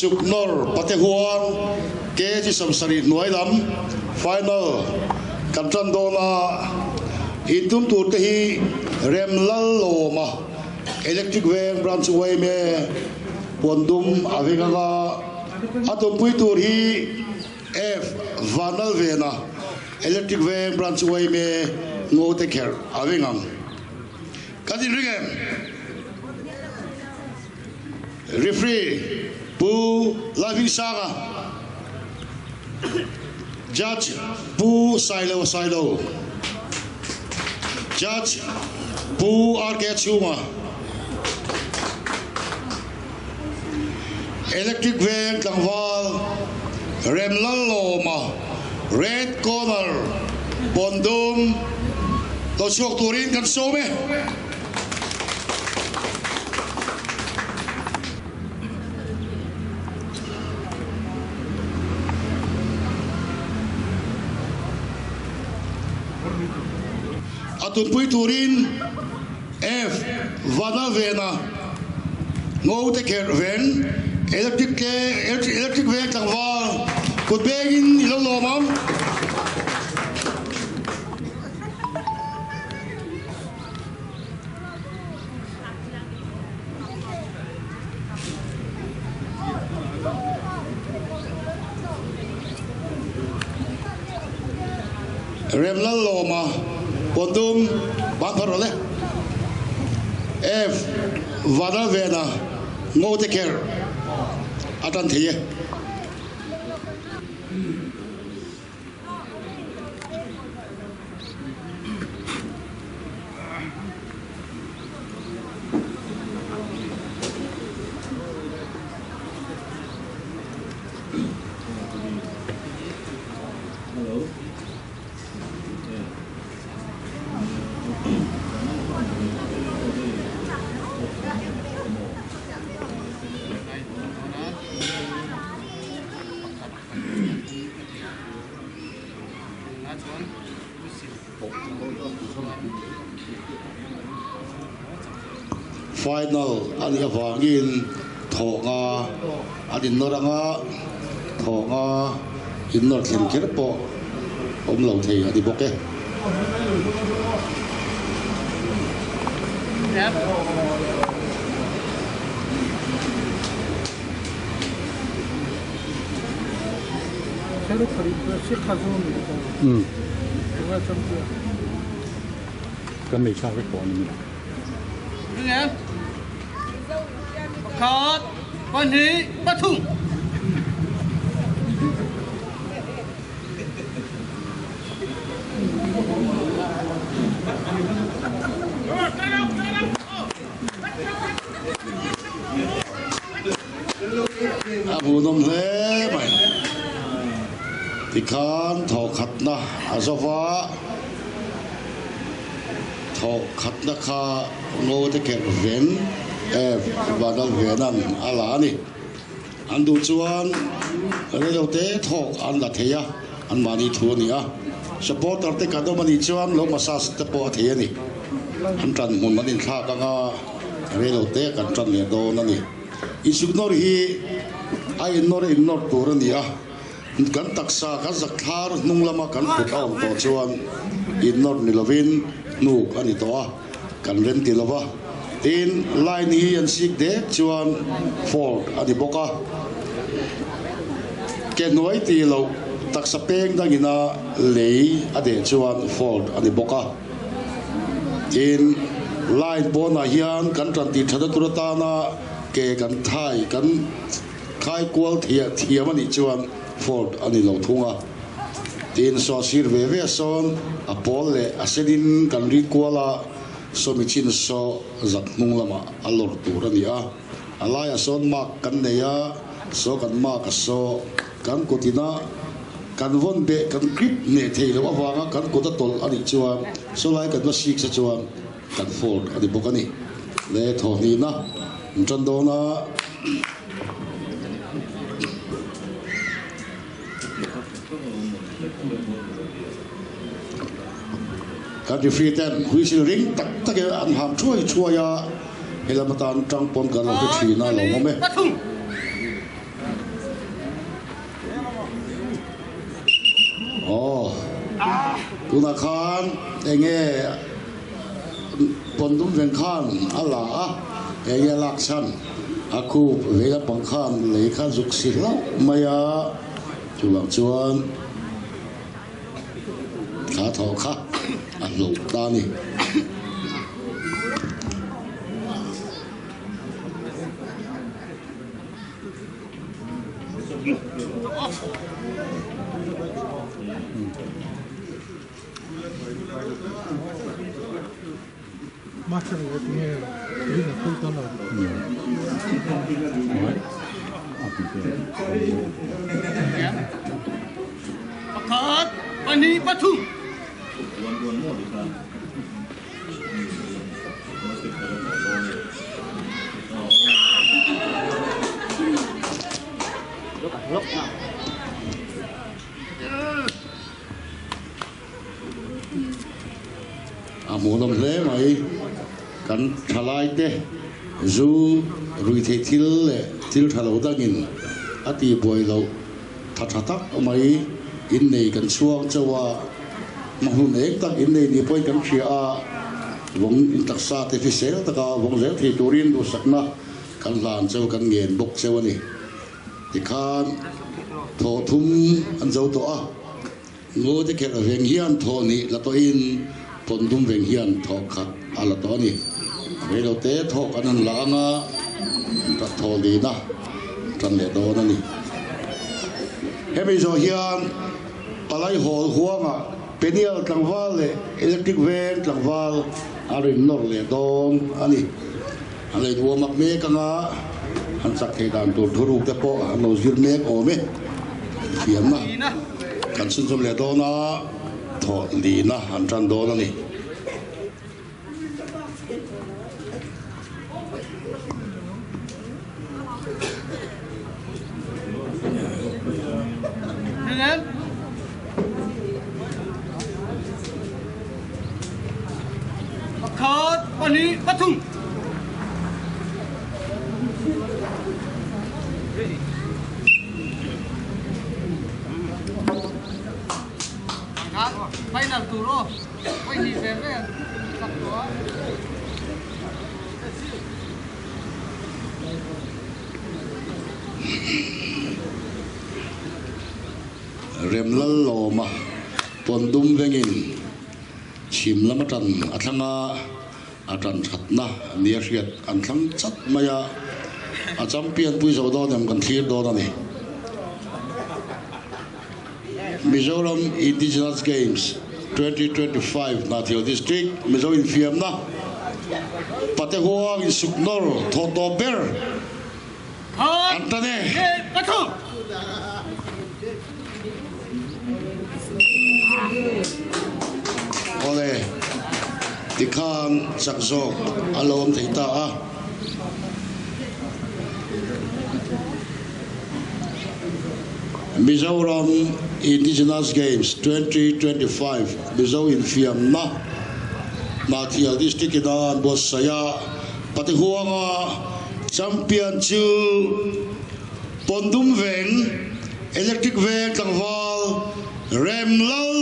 suk nor pate huang ke chi som sari nuai lam final kan tran do na itum tu te hi rem lal lo ma electric weng branch way me pondum avenga atom pui tur hi f vanal vena electric weng branch way me ngo te kher avengam kadin ringem referee pu lavin saga judge pu silo judge pu arke chuma electric weng tangwal remlal loma red corner pondum to syok turin kan some atun pui turin f vana vena ngo te ker ven electric ven tangwal kut begin ilo lomam remlal loma pondum bantarole f vana vena ngo te ker atan thiye final ani awangin thonga adin noranga thonga innor thin kerpo omlo thei adi boke 새로 시카존 그거 좀 cái này sao cái con này đứng em khát quan hí bắt thùng abu nom le mai thì khan thọ khát na azofa thọ khát na kha ngô te ker ven và dal venan ala ni an du chuan re lo te thọ an la theya an mani thu ni a supporter te ka do mani chuan lo massage te po the ni an tran mun manin kha ka nga re lo te kan tran le do na ni isuknor hi ai nor tur ni a kan taksa ka zakhar nunglama kan putaw to chuan innor ni lovin nu ani to a kan ren ti lova tin line hi an sik de chuan ford ani boka ke noi ti lo taksa peng dangina lei ade chuan ford ani boka tin line bona hian kan tran ti thada turata na ke kan thai kan khai kwal thia mani chuan ford ani lo thunga tin so sir ve son apol le asedin kan ri kwala so michin so zak nung lama alor turania alaya son mak kan neya so kan mak so kan kotina kan von be kan grip ne thei lo awanga kan kota tol ani chuan so lai kan ma sik sa chuan kan ford ani bokani le thoni na chandona kan referee ten whistle ring tak tak an ham chuaya helamatan tang pon kan lo thina lo me tuna khan enge pondum ven khan ala enge laksan aku vega pang khan lei khan zuk sila maya chuang chuan kha tho kha alo ta ni Master của tiếng Anh là không có nào. Bắt khát, anh đi bắt thùng. Muốn làm thế mày cắn thà lại thế dù rồi thấy thiếu thà lâu đang in ati bồi lâu thà tắc mày in này cắn xuông cho wa mà hôm nay tắc in này đi bồi cắn chia vòng in tắc sa thì sẽ tắc vòng dễ thì turin đồ sắc na cắn lan cho cắn nghiền bốc cho này thì khan thọ thum ăn dâu to ngô thì cái là vàng hiền thọ này là to in pondum veng hian thok khat ala to ni velo te thok anan la nga ta tholi na tran le do na ni hemi zo hian palai hol huanga penial tlangwal le electric van tlangwal arin nor le don ani ale du mak me ka nga han sak the dan tur thuru te po no zir me o me fiam na kan sun som le do na thọ lì na han tran do na ni Em bắt khát, anh đi bắt thùng. Bay làm tù rồi, bay đi về với cặp đó. rem lal lo ma pondum vengin chim lama tan athanga atan thatna nia riat an thlang chat maya a champion pui zo do dem kan thir do ni Mizoram Indigenous Games 2025 Nathio District Mizoram Fiam na Patehuang in Suknor Thodober Antane Ole Dikhan Sakzok Alom Thita Mizoram Indigenous Games 2025 Mizoram Fiam na Nathia District Idan Bosaya Patehuanga Champion Chu Pondum Veng Electric Veng Tangval Remlal